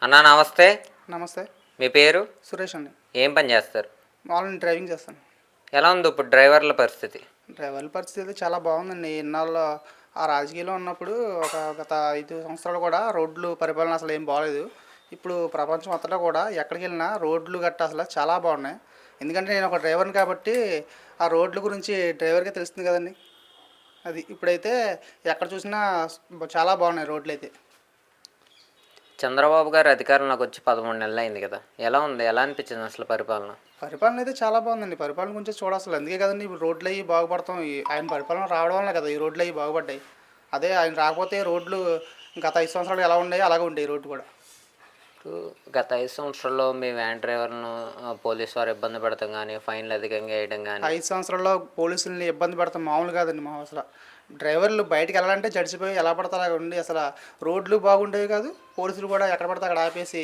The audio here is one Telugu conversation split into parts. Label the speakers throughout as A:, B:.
A: అన్నా నమస్తే.
B: నమస్తే.
A: మీ పేరు?
B: సురేష్ అండి.
A: ఏం పని చేస్తారు?
B: మామూలుగా డ్రైవింగ్ చేస్తాను.
A: ఎలా ఉంది ఇప్పుడు డ్రైవర్ల పరిస్థితి?
B: డ్రైవర్ల పరిస్థితి చాలా బాగుందండి. ఇన్నాళ్ళు ఆ రాజకీయాల్లో ఉన్నప్పుడు గత 5 సంవత్సరాలు కూడా రోడ్లు పరిపాలన అసలు ఏం బాగలేదు. ఇప్పుడు ప్రపంచం అంతటా కూడా ఎక్కడికి వెళ్ళినా రోడ్లు గట్టా అసలు చాలా బాగున్నాయి. ఎందుకంటే నేను ఒక డ్రైవర్ని కాబట్టి ఆ రోడ్ల గురించి డ్రైవర్కే తెలుస్తుంది కదండి. అది ఇప్పుడైతే ఎక్కడ చూసినా చాలా బాగున్నాయి రోడ్లు అయితే.
A: చంద్రబాబు గారు అధికారంలోకి వచ్చి 13 నెలలు అయింది కదా, ఎలా ఉంది? ఎలా అనిపించింది అసలు పరిపాలన?
B: పరిపాలన అయితే చాలా బాగుందండి. పరిపాలన గురించి చూడాల్సి అందుకే కదండి ఇప్పుడు రోడ్లు అవి బాగుపడతాం. ఆయన పరిపాలన రావడం వల్ల కదా ఈ రోడ్లు అవి బాగుపడ్డాయి. అదే ఆయన రాకపోతే రోడ్లు గత 5 సంవత్సరాలు ఎలా ఉండేవి అలాగే ఉండేవి రోడ్డు కూడా.
A: ఇప్పుడు గత 5 సంవత్సరాల్లో మీ వ్యాన్ డ్రైవర్లను పోలీసు వారు ఇబ్బంది పెడతాం కానీ, ఫైన్లు అధికంగా వేయడం కానీ.
B: 5 సంవత్సరాల్లో పోలీసుల్ని ఇబ్బంది పెడతాం మామూలు కాదండి. మా అసలు డ్రైవర్లు బయటికి వెళ్ళాలంటే జడిసిపోయి ఎలా పడతారు అలా ఉండి అసలు రోడ్లు బాగుండేవి కాదు. పోలీసులు కూడా ఎక్కడ పడితే అక్కడ ఆపేసి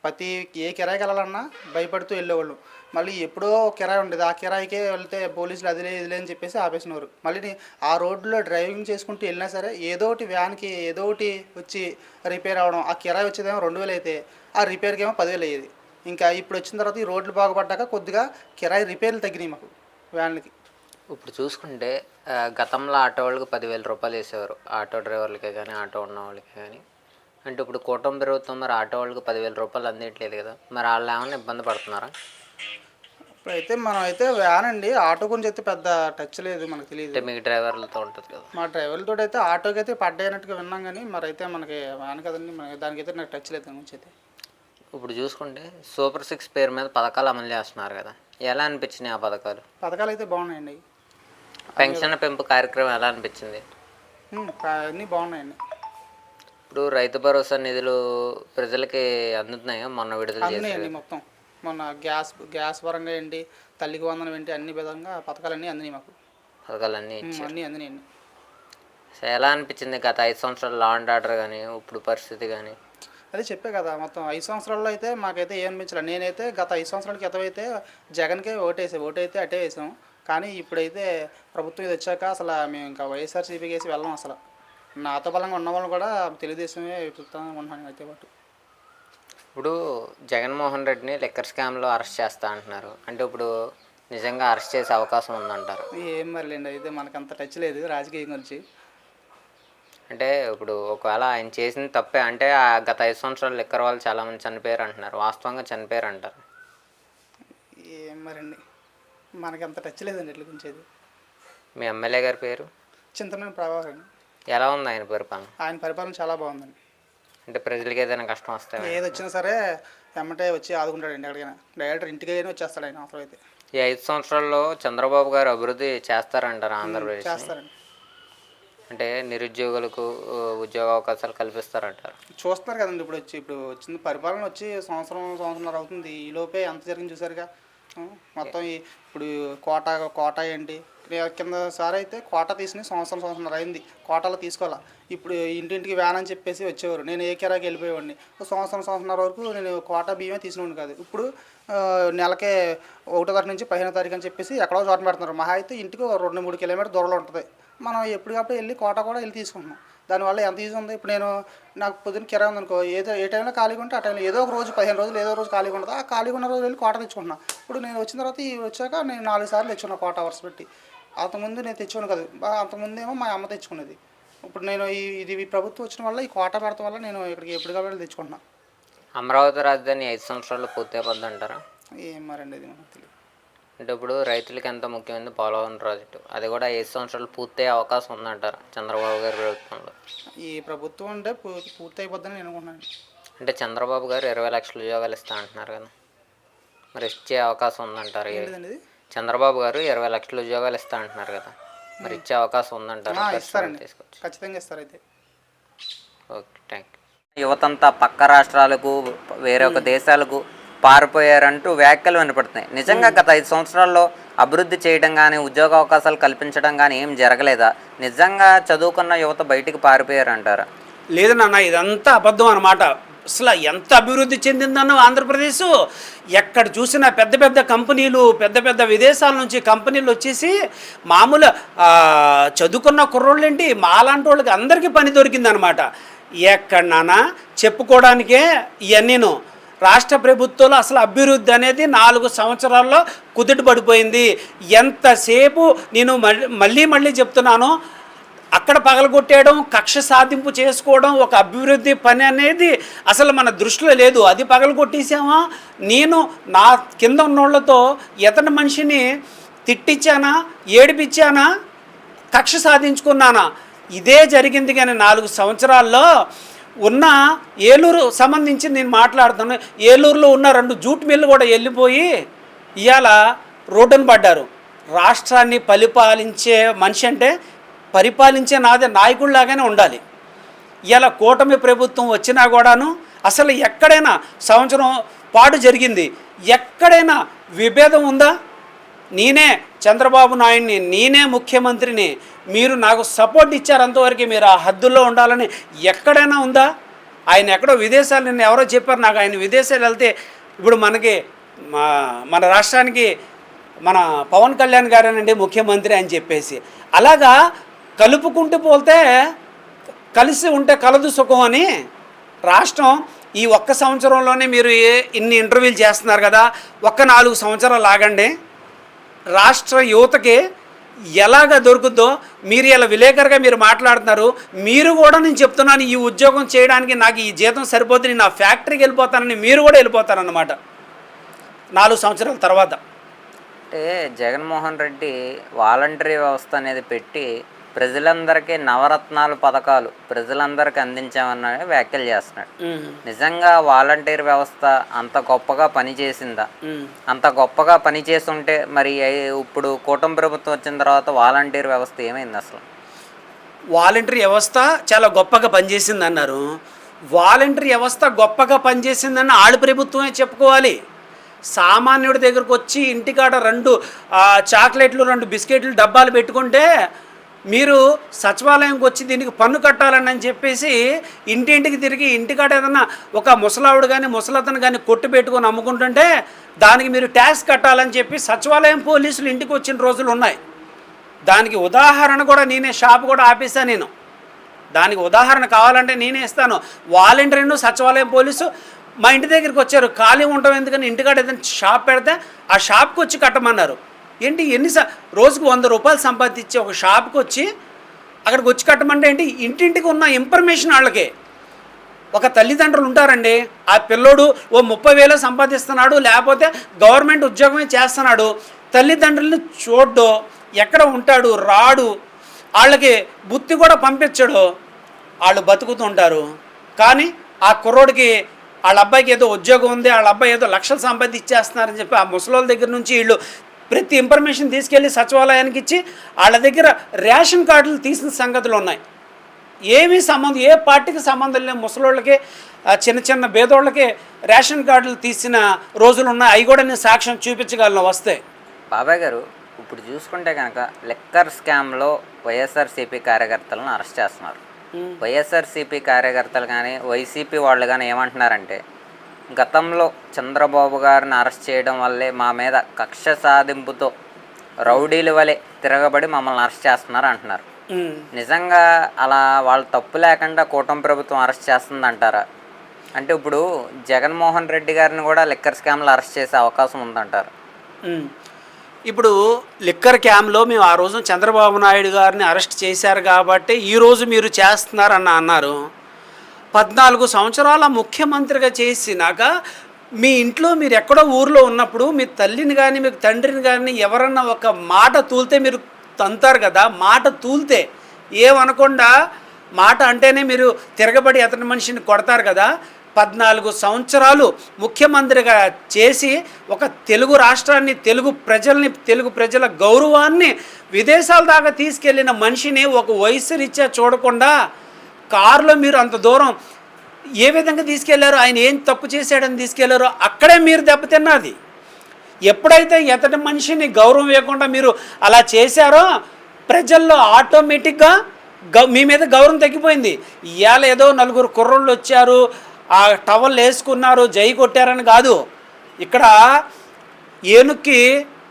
B: ప్రతి ఏ కిరాయికి వెళ్ళాలన్నా భయపడుతూ వెళ్ళేవాళ్ళు. మళ్ళీ ఎప్పుడో కిరాయి ఉండేది, ఆ కిరాయికే వెళ్తే పోలీసులు అదిలే ఇదిలే అని చెప్పేసి ఆపేసినవారు. మళ్ళీ ఆ రోడ్లో డ్రైవింగ్ చేసుకుంటూ వెళ్ళినా సరే ఏదో ఒకటి వ్యాన్కి ఏదో ఒకటి వచ్చి రిపేర్ అవ్వడం. ఆ కిరాయి వచ్చేదేమో 2000 అయితే ఆ రిపేర్కి ఏమో 10,000 అయ్యేది. ఇంకా ఇప్పుడు వచ్చిన తర్వాత ఈ రోడ్లు బాగుపడ్డాక కొద్దిగా కిరాయి రిపేర్లు తగ్గినాయి మాకు వ్యాన్లకి.
A: ఇప్పుడు చూసుకుంటే గతంలో ఆటో వాళ్ళకి 10,000 రూపాయలు వేసేవారు, ఆటో డ్రైవర్లకే కానీ ఆటో ఉన్న వాళ్ళకి కానీ. అంటే ఇప్పుడు కూటమి ప్రభుత్వం మరి ఆటో వాళ్ళకి 10,000 రూపాయలు అందేయట్లేదు కదా, మరి వాళ్ళు ఏమైనా ఇబ్బంది పడుతున్నారా?
B: ఇప్పుడైతే మనం అయితే వ్యాన్ అండి, ఆటో గురించి అయితే పెద్ద టచ్ లేదు, మనకు తెలియదు.
A: అంటే మీ డ్రైవర్లతో ఉంటుంది కదా.
B: మా డ్రైవర్లతో అయితే ఆటోకి అయితే పడ్డాయినట్టుగా విన్నాం కానీ మరి అయితే మనకి వ్యాన్ కదండి, దానికైతే నాకు టచ్ లేదు దాని గురించి అయితే.
A: ఇప్పుడు చూసుకుంటే సూపర్ 6 పేరు మీద పథకాలు అమలు చేస్తున్నారు కదా, ఎలా అనిపించినాయి ఆ పథకాలు?
B: పథకాలు అయితే బాగున్నాయండి.
A: పెన్షన్ పెంపు కార్యక్రమం ఎలా అనిపించింది?
B: అన్నీ బాగున్నాయండి.
A: ఇప్పుడు రైతు భరోసా నిధులు ప్రజలకి అందుతున్నాయా? మొన్న విడుదల
B: అందినాయండి మొత్తం. మొన్న గ్యాస్ పరంగా ఏంటి, తల్లికి వందనం ఏంటి, అన్ని విధంగా పథకాలన్నీ అందినాయి మాకు.
A: పథకాలన్నీ
B: అన్నీ అందినాయండి.
A: సో ఎలా అనిపించింది గత 5 సంవత్సరాలు లా అండ్ ఆర్డర్ కానీ ఇప్పుడు పరిస్థితి కానీ?
B: అదే చెప్పే కదా, మొత్తం 5 సంవత్సరాల్లో అయితే మాకైతే ఏం అనిపించలేదు. నేనైతే గత 5 సంవత్సరాల క్రితం అయితే జగన్కే ఓటైతే అటే వేసాం. కానీ ఇప్పుడైతే ప్రభుత్వం ఇది వచ్చాక అసలు మేము ఇంకా వైఎస్ఆర్సీపీకి వేసి వెళ్ళాం. అసలు నాతో బలంగా ఉన్న వాళ్ళు కూడా తెలుగుదేశమే చూస్తాను అనుకుంటున్నాను అయితే పాటు.
A: ఇప్పుడు జగన్మోహన్ రెడ్డిని లిక్కర్ స్కామ్లో అరెస్ట్ చేస్తా అంటున్నారు, అంటే ఇప్పుడు నిజంగా అరెస్ట్ చేసే అవకాశం ఉందంటారు?
B: ఏం మరిలేండి, అయితే మనకంత టచ్ లేదు రాజకీయం గురించి.
A: అంటే ఇప్పుడు ఒకవేళ ఆయన చేసింది తప్పే అంటే గత 5 సంవత్సరాలు లిక్కర్ వాళ్ళు చాలామంది చనిపోయారు అంటున్నారు, వాస్తవంగా చనిపోయారు అంటారు?
B: ఏం మరండి, మనకంత టచ్ లేదండి ఇట్ల గురించి. అయితే
A: మీ ఎమ్మెల్యే గారి పేరు?
B: చింతమనేని ప్రభాకర్.
A: ఎలా ఉంది ఆయన పరిపాలన?
B: ఆయన పరిపాలన చాలా బాగుందండి.
A: అంటే ప్రజలకి ఏదైనా కష్టం వస్తే
B: ఏది వచ్చినా సరే ఎమ్మటే వచ్చి ఆదుకుంటాడండి. ఎక్కడికైనా డైరెక్టర్ ఇంటికి వచ్చేస్తాడు ఆయన అసలు. అయితే
A: ఈ 5 సంవత్సరాల్లో చంద్రబాబు గారు అభివృద్ధి చేస్తారంటారు ఆంధ్రప్రదేశ్?
B: చేస్తారండి.
A: అంటే నిరుద్యోగులకు ఉద్యోగ అవకాశాలు కల్పిస్తారంటారు?
B: చూస్తున్నారు కదండి. ఇప్పుడు వచ్చింది పరిపాలన వచ్చి సంవత్సరంన్నర అవుతుంది. ఈ లోపే ఎంత జరిగింది చూసారుగా. మొత్తం ఇప్పుడు కోట ఏంటి, కింద సారి అయితే కోట తీసుకుని సంవత్సరంన్నర అయింది. కోటాలో తీసుకోవాలా. ఇప్పుడు ఇంటింటికి వ్యాన్ అని చెప్పేసి వచ్చేవారు. నేను ఏ కిరాకి వెళ్ళిపోయేవాడిని. సంవత్సరంన్నర వరకు నేను కోట బియ్యమే తీసుకునేవాడిని కాదు. ఇప్పుడు నెలకే 1వ తారీఖు నుంచి 15వ తారీఖు అని చెప్పేసి ఎక్కడో చోట పెడుతున్నారు. మహా అయితే ఇంటికి 2-3 కిలోమీటర్ దూరంలో ఉంటుంది. మనం ఎప్పటికప్పుడు వెళ్ళి కోట కూడా వెళ్ళి తీసుకుంటున్నాం. దానివల్ల ఎంత యూజ్ ఉంది. ఇప్పుడు నాకు పొద్దున్న కిరాయి ఉందనుకో, ఏ టైంలో ఖాళీగా ఉంటే ఆ టైంలో ఏదో ఒక రోజు 15 రోజులు ఏదో రోజు ఖాళీగా ఉంటుంది. ఆ ఖాళీగా ఉన్న రోజు వెళ్ళి కోట తెచ్చుకుంటున్నాను. ఇప్పుడు నేను వచ్చిన తర్వాత వచ్చాక నేను 4 సార్లు తెచ్చుకున్నాను కోట అవర్స్ పెట్టి. అంతకుముందు నేను తెచ్చుకున్నాను కదా, అంతకుముందేమో మా అమ్మ తెచ్చుకునేది. ఇప్పుడు నేను ఇది ప్రభుత్వం వచ్చిన వల్ల ఈ కోట పెడతాం వల్ల నేను ఇక్కడికి ఎప్పుడు కాబట్టి తెచ్చుకుంటున్నాను.
A: అమరావతి రాజధాని 5 సంవత్సరాల్లో పూర్తి అయిపోద్ది అంటారా?
B: ఏం మరండి అది మనకు తెలియదు.
A: అంటే ఇప్పుడు రైతులకి ఎంత ముఖ్యమైనది పోలవరం ప్రాజెక్టు, అది కూడా 5 సంవత్సరాలు పూర్తయ్యే అవకాశం ఉందంటారా చంద్రబాబు గారి ప్రభుత్వంలో?
B: ఈ ప్రభుత్వం అంటే పూర్తి అయిపోద్దని నేను అనుకుంటున్నాను.
A: అంటే చంద్రబాబు గారు 20 లక్షల ఉద్యోగాలు ఇస్తా అంటున్నారు కదా, మరి ఇచ్చే అవకాశం ఉందంటారు? చంద్రబాబు గారు 20 లక్షల ఉద్యోగాలు ఇస్తా అంటున్నారు కదా, మరి ఇచ్చే అవకాశం ఉందంటారు?
B: ఇస్తారండి, ఖచ్చితంగా ఇస్తారు. అయితే
A: ఓకే, థ్యాంక్ యూ. యువతంతా పక్క రాష్ట్రాలకు వేరే ఒక దేశాలకు పారిపోయారంటూ వ్యాఖ్యలు వినపడుతున్నాయి. నిజంగా గత 5 సంవత్సరాల్లో అభివృద్ధి చేయడం కానీ ఉద్యోగ అవకాశాలు కల్పించడం కానీ ఏం జరగలేదా? నిజంగా చదువుకున్న యువత బయటికి పారిపోయారంటారా?
C: లేదు నాన్న, ఇదంతా అబద్ధం అన్నమాట. అసలు ఎంత అభివృద్ధి చెందిందన్న ఆంధ్రప్రదేశ్, ఎక్కడ చూసినా పెద్ద పెద్ద కంపెనీలు, పెద్ద పెద్ద విదేశాల నుంచి కంపెనీలు వచ్చేసి మామూలు చదువుకున్న కుర్రోళ్ళేంటి మాలాంటి వాళ్ళకి అందరికీ పని దొరికిందనమాట. ఎక్కడన్నా చెప్పుకోవడానికే ఇవన్నీను. రాష్ట్ర ప్రభుత్వంలో అసలు అభివృద్ధి అనేది 4 సంవత్సరాల్లో కుదుట పడిపోయింది. ఎంతసేపు నేను మళ్ళీ చెప్తున్నాను, అక్కడ పగలగొట్టేయడం, కక్ష సాధింపు చేసుకోవడం, ఒక అభివృద్ధి పని అనేది అసలు మన దృష్టిలో లేదు. అది పగలగొట్టేసామా? నేను నా కింద ఉన్నోళ్ళతో ఎతని మనిషిని తిట్టించానా, ఏడిపించానా, కక్ష సాధించుకున్నానా? ఇదే జరిగింది. కానీ 4 సంవత్సరాల్లో ఉన్న ఏలూరు సంబంధించి నేను మాట్లాడుతున్నాను. ఏలూరులో ఉన్న 2 జూట్ మిల్లు కూడా వెళ్ళిపోయి ఇవాళ రోడ్డును పడ్డారు. రాష్ట్రాన్ని పరిపాలించే మనిషి అంటే పరిపాలించే నాయకుడిలాగానే ఉండాలి. ఇలా కూటమి ప్రభుత్వం వచ్చినా కూడాను అసలు ఎక్కడైనా సంవత్సరం పాటు జరిగింది, ఎక్కడైనా విభేదం ఉందా? నేనే చంద్రబాబు నాయుడిని, నేనే ముఖ్యమంత్రిని, మీరు నాకు సపోర్ట్ ఇచ్చారు, అంతవరకు మీరు ఆ హద్దుల్లో ఉండాలని ఎక్కడైనా ఉందా? ఆయన ఎక్కడో విదేశాలు, నిన్న ఎవరో చెప్పారు నాకు, ఆయన విదేశాలు వెళ్తే ఇప్పుడు మన రాష్ట్రానికి మన పవన్ కళ్యాణ్ గారేనండి ముఖ్యమంత్రి అని చెప్పేసి. అలాగా కలుపుకుంటూ పోతే కలిసి ఉంటే కలదు సుఖం అని రాష్ట్రం ఈ 1 సంవత్సరంలోనే మీరు ఇన్ని ఇంటర్వ్యూలు చేస్తున్నారు కదా, 4 సంవత్సరాలు ఆగండి. రాష్ట్ర యువతకి ఎలాగ దొరుకుద్దో మీరు ఇలా విలేకరుగా మీరు మాట్లాడుతున్నారు. మీరు కూడా నేను చెప్తున్నాను, ఈ ఉద్యోగం చేయడానికి నాకు ఈ జీతం సరిపోతుంది, నా ఫ్యాక్టరీకి వెళ్ళిపోతానని మీరు కూడా వెళ్ళిపోతారన్నమాట 4 సంవత్సరాల తర్వాత.
A: అంటే జగన్మోహన్ రెడ్డి వాలంటరీ వ్యవస్థ అనేది పెట్టి ప్రజలందరికీ నవరత్నాలు పథకాలు ప్రజలందరికీ అందించామన్న వ్యాఖ్యలు చేస్తున్నాడు. నిజంగా వాలంటీర్ వ్యవస్థ అంత గొప్పగా పనిచేసిందా? అంత గొప్పగా పనిచేస్తుంటే మరి ఇప్పుడు కూటమి ప్రభుత్వం వచ్చిన తర్వాత వాలంటీర్ వ్యవస్థ ఏమైంది? అసలు
C: వాలంటరీ వ్యవస్థ చాలా గొప్పగా పనిచేసింది అన్నారు. వాలంటరీ వ్యవస్థ గొప్పగా పనిచేసిందని ఆళ్ళ ప్రభుత్వమే చెప్పుకోవాలి. సామాన్యుడి దగ్గరకు వచ్చి ఇంటికాడ 2 చాక్లెట్లు 2 బిస్కెట్లు డబ్బాలు పెట్టుకుంటే మీరు సచివాలయంకి వచ్చి దీనికి పన్ను కట్టాలని చెప్పేసి ఇంటింటికి తిరిగి ఇంటికాడ ఏదన్నా ఒక ముసలావిడ కానీ ముసలతను కానీ కొట్టు పెట్టుకొని అమ్ముకుంటుంటే దానికి మీరు ట్యాక్స్ కట్టాలని చెప్పి సచివాలయం పోలీసులు ఇంటికి వచ్చిన రోజులు ఉన్నాయి. దానికి ఉదాహరణ కూడా నేనే, షాప్ కూడా ఆపేసాను నేను. దానికి ఉదాహరణ కావాలంటే నేనే ఇస్తాను. వాలంటీర్ను సచివాలయం పోలీసు మా ఇంటి దగ్గరికి వచ్చారు, ఖాళీ ఉంటాం ఎందుకని, ఇంటికాడ ఏదైనా షాప్ పెడితే ఆ షాప్కి వచ్చి కట్టమన్నారు. ఏంటి రోజుకు 100 రూపాయలు సంపాదించి ఒక షాప్కి వచ్చి అక్కడికి వచ్చి కట్టమంటే ఏంటి? ఇంటింటికి ఉన్న ఇన్ఫర్మేషన్ వాళ్ళకే. ఒక తల్లిదండ్రులు ఉంటారండి, ఆ పిల్లోడు ఓ 30,000 సంపాదిస్తున్నాడు, లేకపోతే గవర్నమెంట్ ఉద్యోగమే చేస్తున్నాడు, తల్లిదండ్రులను చూడ్డు, ఎక్కడ ఉంటాడు రాడు, వాళ్ళకి బుద్ధి కూడా పంపించడు, వాళ్ళు బతుకుతుంటారు. కానీ ఆ కుర్రోడికి వాళ్ళ అబ్బాయికి ఏదో ఉద్యోగం ఉంది, వాళ్ళ అబ్బాయి ఏదో లక్షలు సంపాదించేస్తున్నారని చెప్పి ఆ ముసలోళ్ళ దగ్గర నుంచి వీళ్ళు ప్రతి ఇన్ఫర్మేషన్ తీసుకెళ్ళి సచివాలయానికి ఇచ్చి వాళ్ళ దగ్గర రేషన్ కార్డులు తీసిన సంగతులు ఉన్నాయి. ఏమీ సంబంధం, ఏ పార్టీకి సంబంధం లేని ముసలోళ్ళకి చిన్న పేదోళ్ళకి రేషన్ కార్డులు తీసిన రోజులు ఉన్నాయి. అవి కూడా నేను సాక్ష్యం చూపించగలను వస్తే.
A: బాబాయ్ గారు, ఇప్పుడు చూసుకుంటే కనుక లిక్కర్ స్కామ్లో వైఎస్ఆర్సీపీ కార్యకర్తలను అరెస్ట్ చేస్తున్నారు. వైఎస్ఆర్సీపీ కార్యకర్తలు కానీ వైసీపీ వాళ్ళు కానీ ఏమంటున్నారంటే, గతంలో చంద్రబాబు గారిని అరెస్ట్ చేయడం వల్లే మా మీద కక్ష సాధింపుతో రౌడీల వలె తిరగబడి మమ్మల్ని అరెస్ట్ చేస్తున్నారు అంటున్నారు. నిజంగా అలా వాళ్ళు తప్పు లేకుండా కూటమి ప్రభుత్వం అరెస్ట్ చేస్తుంది అంటారా? అంటే ఇప్పుడు జగన్మోహన్ రెడ్డి గారిని కూడా లిక్కర్ స్కామ్లో అరెస్ట్ చేసే అవకాశం ఉందంటారు.
C: ఇప్పుడు లిక్కర్ క్యామ్లో మేము ఆ రోజు చంద్రబాబు నాయుడు గారిని అరెస్ట్ చేశారు కాబట్టి ఈరోజు మీరు చేస్తున్నారన్న అన్నారు. 14 సంవత్సరాల ముఖ్యమంత్రిగా చేసినాక మీ ఇంట్లో మీరు ఎక్కడో ఊర్లో ఉన్నప్పుడు మీ తల్లిని కానీ మీకు తండ్రిని కానీ ఎవరన్నా ఒక మాట తూలితే మీరు తంతారు కదా. మాట తూలితే ఏమనకుండా మాట అంటేనే మీరు తిరగబడి అతని మనిషిని కొడతారు కదా. 14 సంవత్సరాలు ముఖ్యమంత్రిగా చేసి ఒక తెలుగు రాష్ట్రాన్ని, తెలుగు ప్రజల గౌరవాన్ని విదేశాల దాకా తీసుకెళ్ళిన మనిషిని ఒక వయసు రీత్యా చూడకుండా కారులో మీరు అంత దూరం ఏ విధంగా తీసుకెళ్లారో, ఆయన ఏం తప్పు చేశాడని తీసుకెళ్లారో అక్కడే మీరు దెబ్బతిన్నది. ఎప్పుడైతే ఎతటి మనిషిని గౌరవం ఇవ్వకుండా మీరు అలా చేశారో ప్రజల్లో ఆటోమేటిక్గా మీ మీద గౌరవం తగ్గిపోయింది. ఇవాళ ఏదో 4 కుర్రోళ్ళు వచ్చారు, ఆ టవల్ వేసుకున్నారు, జై కొట్టారని కాదు. ఇక్కడ ఏనుక్కి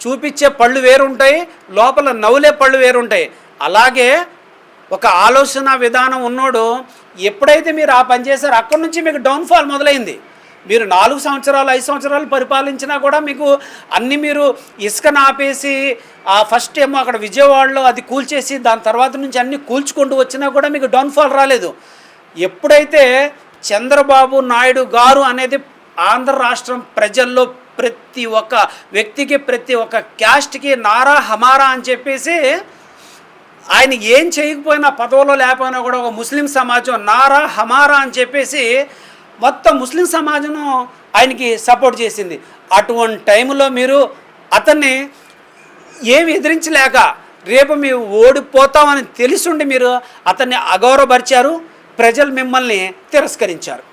C: చూపించే పళ్ళు వేరుంటాయి, లోపల నవ్వులే పళ్ళు వేరుంటాయి. అలాగే ఒక ఆలోచన విధానం ఉన్నోడు ఎప్పుడైతే మీరు ఆ పని చేశారో అక్కడి నుంచి మీకు డౌన్ఫాల్ మొదలైంది. మీరు 4 సంవత్సరాలు 5 సంవత్సరాలు పరిపాలించినా కూడా మీకు అన్ని మీరు ఇసుకను ఆపేసి ఆ ఫస్ట్ ఏమో అక్కడ విజయవాడలో అది కూల్చేసి దాని తర్వాత నుంచి అన్ని కూల్చుకుంటూ వచ్చినా కూడా మీకు డౌన్ఫాల్ రాలేదు. ఎప్పుడైతే చంద్రబాబు నాయుడు గారు అనేది ఆంధ్ర రాష్ట్రం ప్రజల్లో ప్రతి ఒక్క వ్యక్తికి ప్రతి ఒక్క క్యాస్ట్కి నారా హమారా అని చెప్పేసి ఆయన ఏం చేయకపోయినా పదవులో లేకపోయినా కూడా ఒక ముస్లిం సమాజం నారా హమారా అని చెప్పేసి మొత్తం ముస్లిం సమాజం ఆయనకి సపోర్ట్ చేసింది. అటువంటి టైంలో మీరు అతన్ని ఏమి ఎదిరించలేక రేపు మేము ఓడిపోతామని తెలుసుండి మీరు అతన్ని అగౌరవపరిచారు, ప్రజలు మిమ్మల్ని తిరస్కరించారు.